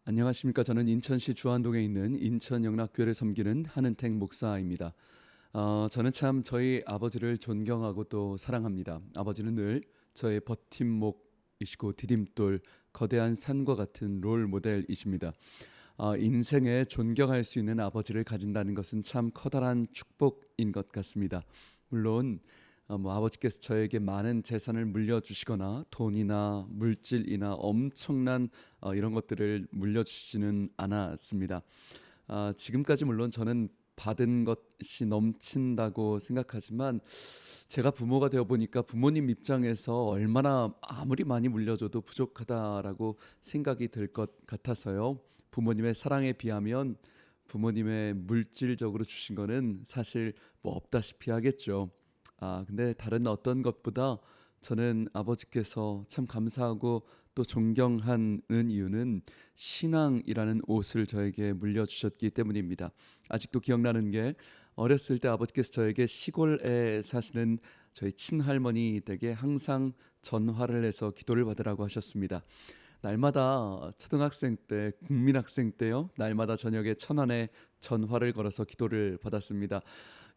안녕하십니까. 저는 인천시 주안동에 있는 인천영락교회를 섬기는 한은택 목사입니다. 저는 참 저희 아버지를 존경하고 또 사랑합니다. 아버지는 늘 저의 버팀목이시고 디딤돌, 거대한 산과 같은 롤 모델이십니다. 인생에 존경할 수 있는 아버지를 가진다는 것은 참 커다란 축복인 것 같습니다. 물론 아버지께서 저에게 많은 재산을 물려주시거나 돈이나 물질이나 엄청난 이런 것들을 물려주시지는 않았습니다. 지금까지 물론 저는 받은 것이 넘친다고 생각하지만 제가 부모가 되어 보니까 부모님 입장에서 얼마나 아무리 많이 물려줘도 부족하다라고 생각이 들 것 같아서요. 부모님의 사랑에 비하면 부모님의 물질적으로 주신 거는 사실 뭐 없다시피 하겠죠. 근데 다른 어떤 것보다 저는 아버지께서 참 감사하고 또 존경하는 이유는 신앙이라는 옷을 저에게 물려주셨기 때문입니다. 아직도 기억나는 게 어렸을 때 아버지께서 저에게 시골에 사시는 저희 친할머니 댁에 항상 전화를 해서 기도를 받으라고 하셨습니다. 날마다 초등학생 때, 국민학생 때요. 날마다 저녁에 천안에 전화를 걸어서 기도를 받았습니다.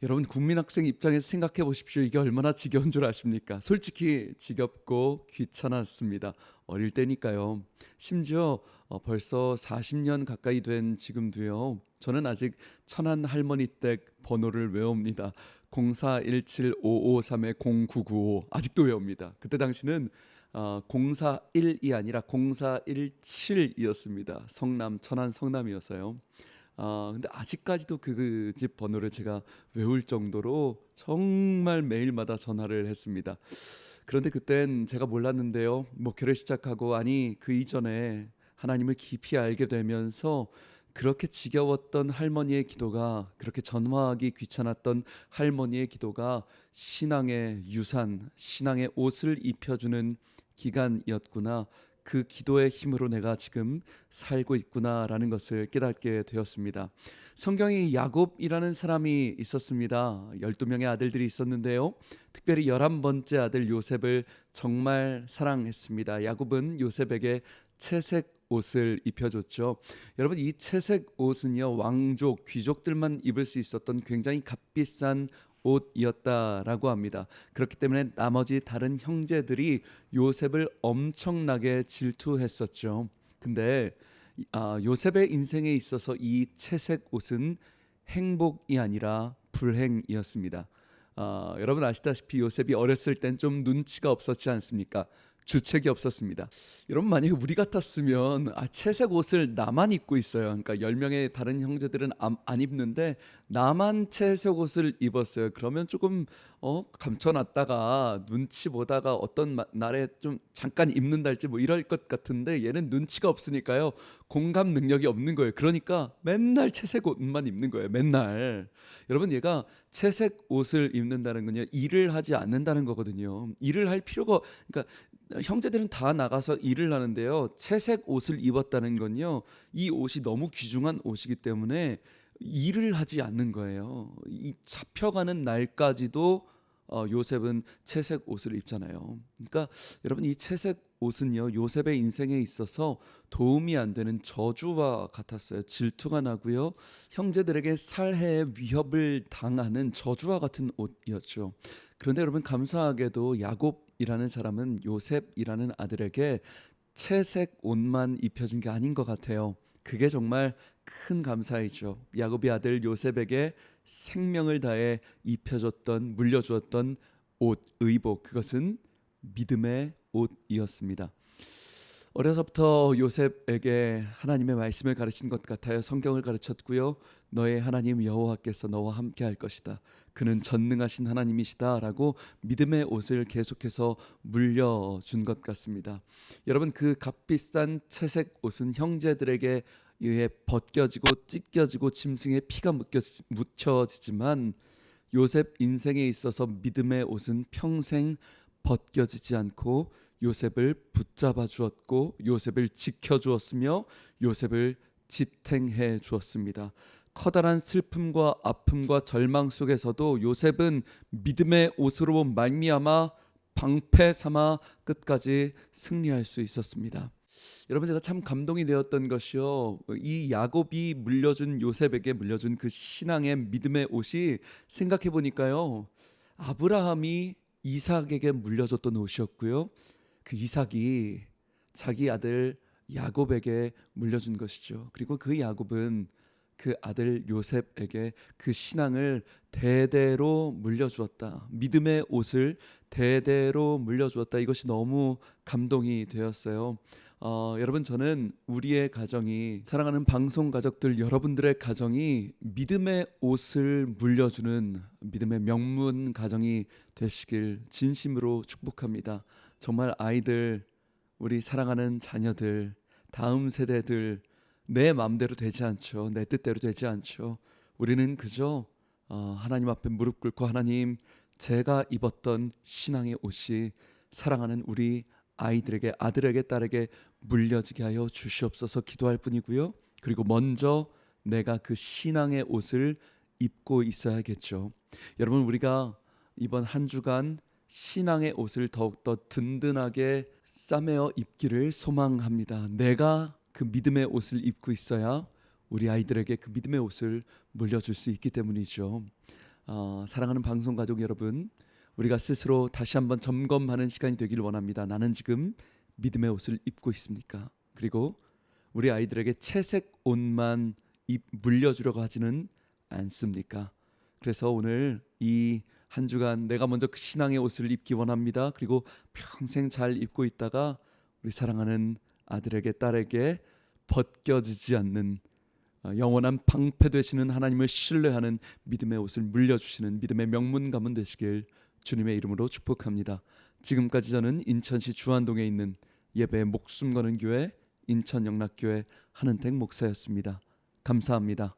여러분 국민학생 입장에서 생각해 보십시오. 이게 얼마나 지겨운 줄 아십니까? 솔직히 지겹고 귀찮았습니다. 어릴 때니까요. 심지어 벌써 40년 가까이 된 지금도요. 저는 아직 천안 할머니 댁 번호를 외웁니다. 0417-553-0995 아직도 외웁니다. 그때 당시는 041이 아니라 0417이었습니다. 성남, 천안 성남이어서요. 근데 아직까지도 그 집 번호를 제가 외울 정도로 정말 매일마다 전화를 했습니다. 그런데 그땐 제가 몰랐는데요. 목회를 시작하고 그 이전에 하나님을 깊이 알게 되면서 그렇게 지겨웠던 할머니의 기도가, 그렇게 전화하기 귀찮았던 할머니의 기도가 신앙의 유산, 신앙의 옷을 입혀주는 기간이었구나. 그 기도의 힘으로 내가 지금 살고 있구나라는 것을 깨닫게 되었습니다. 성경에 야곱이라는 사람이 있었습니다. 12명의 아들들이 있었는데요. 특별히 11번째 아들 요셉을 정말 사랑했습니다. 야곱은 요셉에게 채색 옷을 입혀줬죠. 여러분, 이 채색 옷은요, 왕족, 귀족들만 입을 수 있었던 굉장히 값비싼 옷이었다라고 합니다. 그렇기 때문에 나머지 다른 형제들이 요셉을 엄청나게 질투했었죠. 근데 요셉의 인생에 있어서 이 채색 옷은 행복이 아니라 불행이었습니다. 여러분 아시다시피 요셉이 어렸을 땐 좀 눈치가 없었지 않습니까? 주책이 없었습니다. 여러분 만약에 우리 같았으면 채색 옷을 나만 입고 있어요. 그러니까 10명의 다른 형제들은 안 입는데 나만 채색 옷을 입었어요. 그러면 조금 감춰놨다가 눈치 보다가 어떤 날에 좀 잠깐 입는다 할지 뭐 이럴 것 같은데 얘는 눈치가 없으니까요. 공감 능력이 없는 거예요. 그러니까 맨날 채색 옷만 입는 거예요. 맨날. 여러분 얘가 채색 옷을 입는다는 건요. 일을 하지 않는다는 거거든요. 일을 할 필요가 그러니까 형제들은 다 나가서 일을 하는데요. 채색 옷을 입었다는 건요. 이 옷이 너무 귀중한 옷이기 때문에 일을 하지 않는 거예요. 이 잡혀가는 날까지도 요셉은 채색 옷을 입잖아요. 그러니까 여러분 이 채색 옷은요. 요셉의 인생에 있어서 도움이 안 되는 저주와 같았어요. 질투가 나고요. 형제들에게 살해의 위협을 당하는 저주와 같은 옷이었죠. 그런데 여러분 감사하게도 야곱이라는 사람은 요셉이라는 아들에게 채색 옷만 입혀준 게 아닌 것 같아요. 그게 정말 큰 감사이죠. 야곱의 아들 요셉에게 생명을 다해 입혀줬던 물려주었던 옷, 의복, 그것은 믿음의 옷이었습니다. 어려서부터 요셉에게 하나님의 말씀을 가르친 것 같아요. 성경을 가르쳤고요. 너의 하나님 여호와께서 너와 함께 할 것이다. 그는 전능하신 하나님이시다라고 믿음의 옷을 계속해서 물려준 것 같습니다. 여러분 그 값비싼 채색 옷은 형제들에게 의해 벗겨지고 찢겨지고 짐승의 피가 묻혀지지만 요셉 인생에 있어서 믿음의 옷은 평생 벗겨지지 않고 요셉을 붙잡아 주었고 요셉을 지켜 주었으며 요셉을 지탱해 주었습니다. 커다란 슬픔과 아픔과 절망 속에서도 요셉은 믿음의 옷으로 말미암아 방패 삼아 끝까지 승리할 수 있었습니다. 여러분 제가 참 감동이 되었던 것이요. 이 야곱이 물려준 요셉에게 물려준 그 신앙의 믿음의 옷이 생각해 보니까요. 아브라함이 이삭에게 물려줬던 옷이었고요. 그 이삭이 자기 아들 야곱에게 물려준 것이죠. 그리고 그 야곱은 그 아들 요셉에게 그 신앙을 대대로 물려주었다. 믿음의 옷을 대대로 물려주었다. 이것이 너무 감동이 되었어요. 여러분 저는 우리의 가정이 사랑하는 방송 가족들 여러분들의 가정이 믿음의 옷을 물려주는 믿음의 명문 가정이 되시길 진심으로 축복합니다. 정말 아이들 우리 사랑하는 자녀들 다음 세대들 내 마음대로 되지 않죠. 내 뜻대로 되지 않죠. 우리는 그저 하나님 앞에 무릎 꿇고 하나님 제가 입었던 신앙의 옷이 사랑하는 우리 아이들에게 아들에게 딸에게 물려지게 하여 주시옵소서 기도할 뿐이고요. 그리고 먼저 내가 그 신앙의 옷을 입고 있어야겠죠. 여러분 우리가 이번 한 주간 신앙의 옷을 더욱더 든든하게 싸매어 입기를 소망합니다. 내가 그 믿음의 옷을 입고 있어야 우리 아이들에게 그 믿음의 옷을 물려줄 수 있기 때문이죠. 사랑하는 방송 가족 여러분, 우리가 스스로 다시 한번 점검하는 시간이 되기를 원합니다. 나는 지금 믿음의 옷을 입고 있습니까? 그리고 우리 아이들에게 채색 옷만 물려주려고 하지는 않습니까? 그래서 오늘 이 한 주간 내가 먼저 그 신앙의 옷을 입기 원합니다. 그리고 평생 잘 입고 있다가 우리 사랑하는 아들에게 딸에게 벗겨지지 않는 영원한 방패 되시는 하나님을 신뢰하는 믿음의 옷을 물려주시는 믿음의 명문 가문 되시길 주님의 이름으로 축복합니다. 지금까지 저는 인천시 주안동에 있는 예배에 목숨 거는 교회 인천영락교회 한은택 목사였습니다. 감사합니다.